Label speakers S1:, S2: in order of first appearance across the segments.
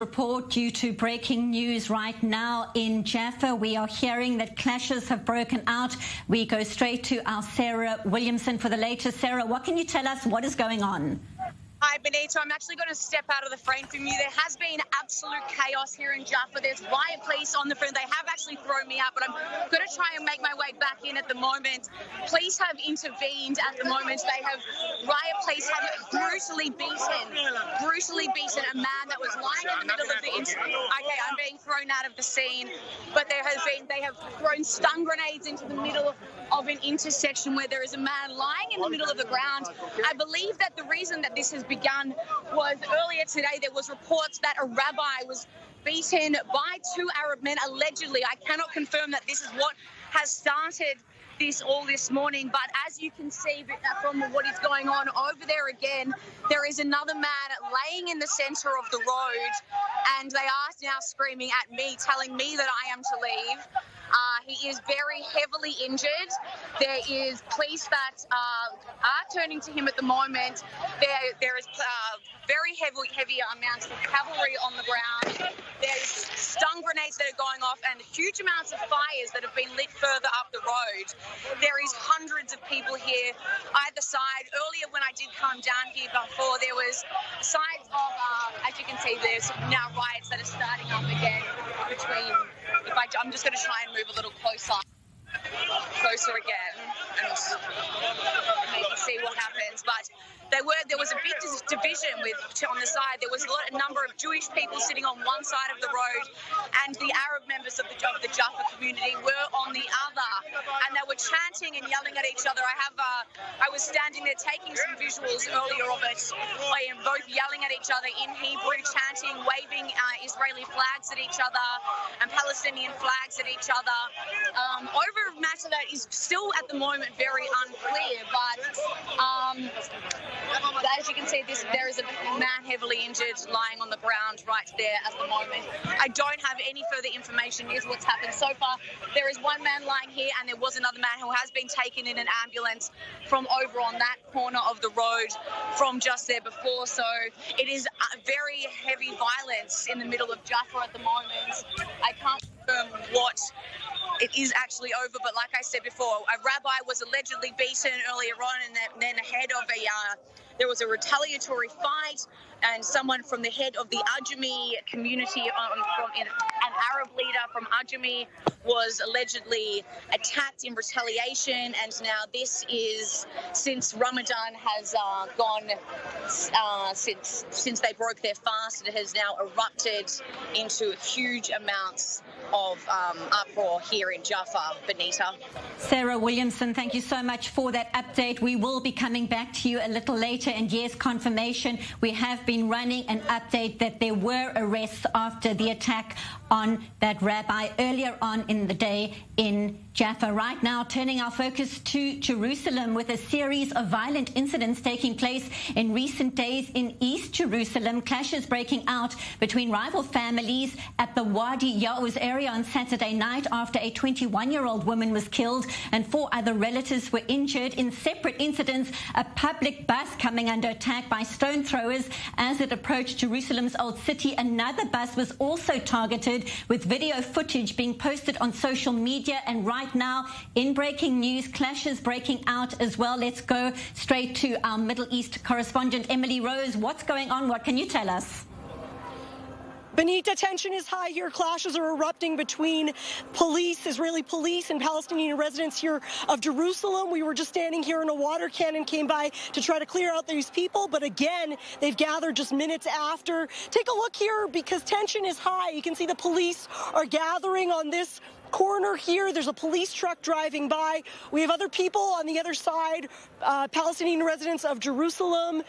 S1: Report due to breaking news right now in Jaffa. We are hearing that clashes have broken out. We go straight to our Sarah Williamson for the latest. Sarah, what can you tell us? What is going on?
S2: Hi, Benito. I'm actually going to step out of the frame from you. There has been absolute chaos here in Jaffa. There's riot police on the front. They have actually thrown me out, but I'm going to try and make my way back in at the moment. Police have intervened at the moment. Riot police have brutally beaten a man that was lying in the middle of the Okay, I'm being thrown out of the scene, but they have thrown stun grenades into the middle of an intersection where there is a man lying in the middle of the ground. I believe that the reason that this has begun was earlier today there was reports that a rabbi was beaten by two Arab men, allegedly. I cannot confirm that this is what has started this morning, but as you can see from what is going on over there again, there is another man laying in the center of the road, and they are now screaming at me, telling me that I am to leave. He is very heavily injured. There is police that are turning to him at the moment. There is very heavy amounts of cavalry on the ground. There's stun grenades that are going off and huge amounts of fires that have been lit further up the road. There is hundreds of people here either side. Earlier when I did come down here before, there was signs of, as you can see, there's now riots that are starting up again between, I'm just going to try and move a little closer again and maybe see what happens. But there was a big division on the side. There was a number of Jewish people sitting on one side of the road, and the Arab members of the Jaffa community were on the other, and they were chanting and yelling at each other. I was standing there taking some visuals earlier of it, both yelling at each other in Hebrew, chanting, waving Israeli flags at each other and Palestinian flags at each other. Over a matter that is still at the moment very unclear, but as you can see, there is a man heavily injured lying on the ground right there at the moment. I don't have any further information. Here's what's happened so far. There is one man lying here, and there was another man who has been taken in an ambulance from over on that corner of the road from just there before. So it is very heavy violence in the middle of Jaffa at the moment. I can't confirm what it is actually over, but like I said before, a rabbi was allegedly beaten earlier on, and then ahead of there was a retaliatory fight, and someone from the head of the Ajami community, an Arab leader from Ajami, was allegedly attacked in retaliation. And now this is, since Ramadan has gone, since they broke their fast, it has now erupted into huge amounts of uproar here in Jaffa. Benita.
S1: Sarah Williamson, thank you so much for that update. We will be coming back to you a little later, and yes, confirmation, we have been running an update that there were arrests after the attack on that rabbi earlier on in the day in Jaffa. Right now, turning our focus to Jerusalem, with a series of violent incidents taking place in recent days in East Jerusalem. Clashes breaking out between rival families at the Wadi Yaouz area on Saturday night after a 21-year-old woman was killed and 4 other relatives were injured. In separate incidents, a public bus coming under attack by stone throwers as it approached Jerusalem's Old City. Another bus was also targeted, with video footage being posted on social media. And right now, in breaking news, clashes breaking out as well. Let's go straight to our Middle East correspondent, Emily Rose. What's going on? What can you tell us?
S3: Benita, tension is high here. Clashes are erupting between Israeli police and Palestinian residents here of Jerusalem. We were just standing here and a water cannon came by to try to clear out these people, but again, they've gathered just minutes after. Take a look here because tension is high. You can see the police are gathering on this corner here. There's a police truck driving by. We have other people on the other side, Palestinian residents of Jerusalem.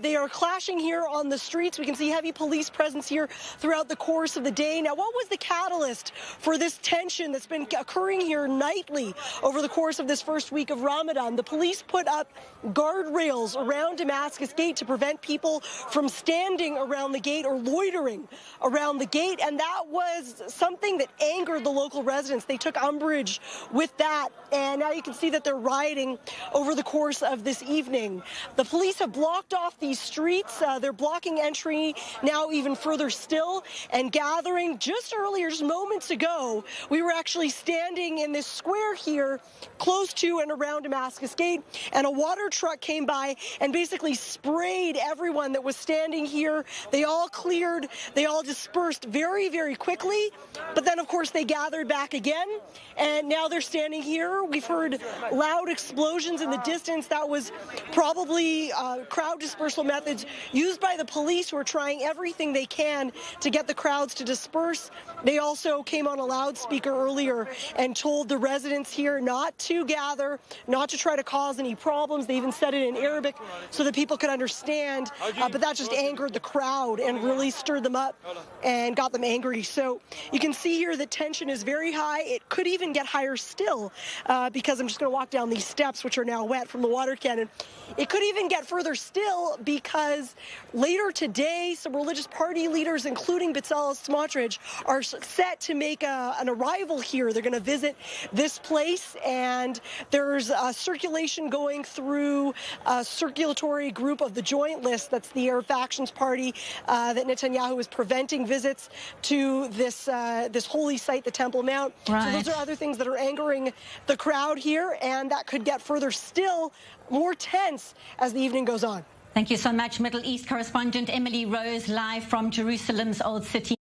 S3: They are clashing here on the streets. We can see heavy police presence here throughout the course of the day. Now, what was the catalyst for this tension that's been occurring here nightly over the course of this first week of Ramadan? The police put up guardrails around Damascus Gate to prevent people from standing around the gate or loitering around the gate, and that was something that angered the local residents. They took umbrage with that, and now you can see that they're rioting over the course of this evening. The police have blocked off these streets. They're blocking entry now even further still, and gathering. Just earlier, just moments ago, we were actually standing in this square here close to and around Damascus Gate, and a water truck came by and basically sprayed everyone that was standing here. They all cleared, they all dispersed very, very quickly, but then of course they gathered back again, and now they're standing here. We've heard loud explosions in the distance. That was probably crowd dispersal methods used by the police, who are trying everything they can to get the crowds to disperse. They also came on a loudspeaker earlier and told the residents here not to gather, not to try to cause any problems. They even said it in Arabic so that people could understand, but that just angered the crowd and really stirred them up and got them angry. So you can see here that tension is very high. It could even get higher still, because I'm just going to walk down these steps, which are now wet from the water cannon. It could even get further still because later today, some religious party leaders, including Bezalel Smotrich, are set to make an arrival here. They're going to visit this place, and there's a circulation going through a circulatory group of the Joint List. That's the Arab Factions Party that Netanyahu is preventing visits to this holy site, the Temple Mount.
S1: Right.
S3: So those are other things that are angering the crowd here, and that could get further still more tense as the evening goes on.
S1: Thank you so much, Middle East correspondent Emily Rose, live from Jerusalem's Old City.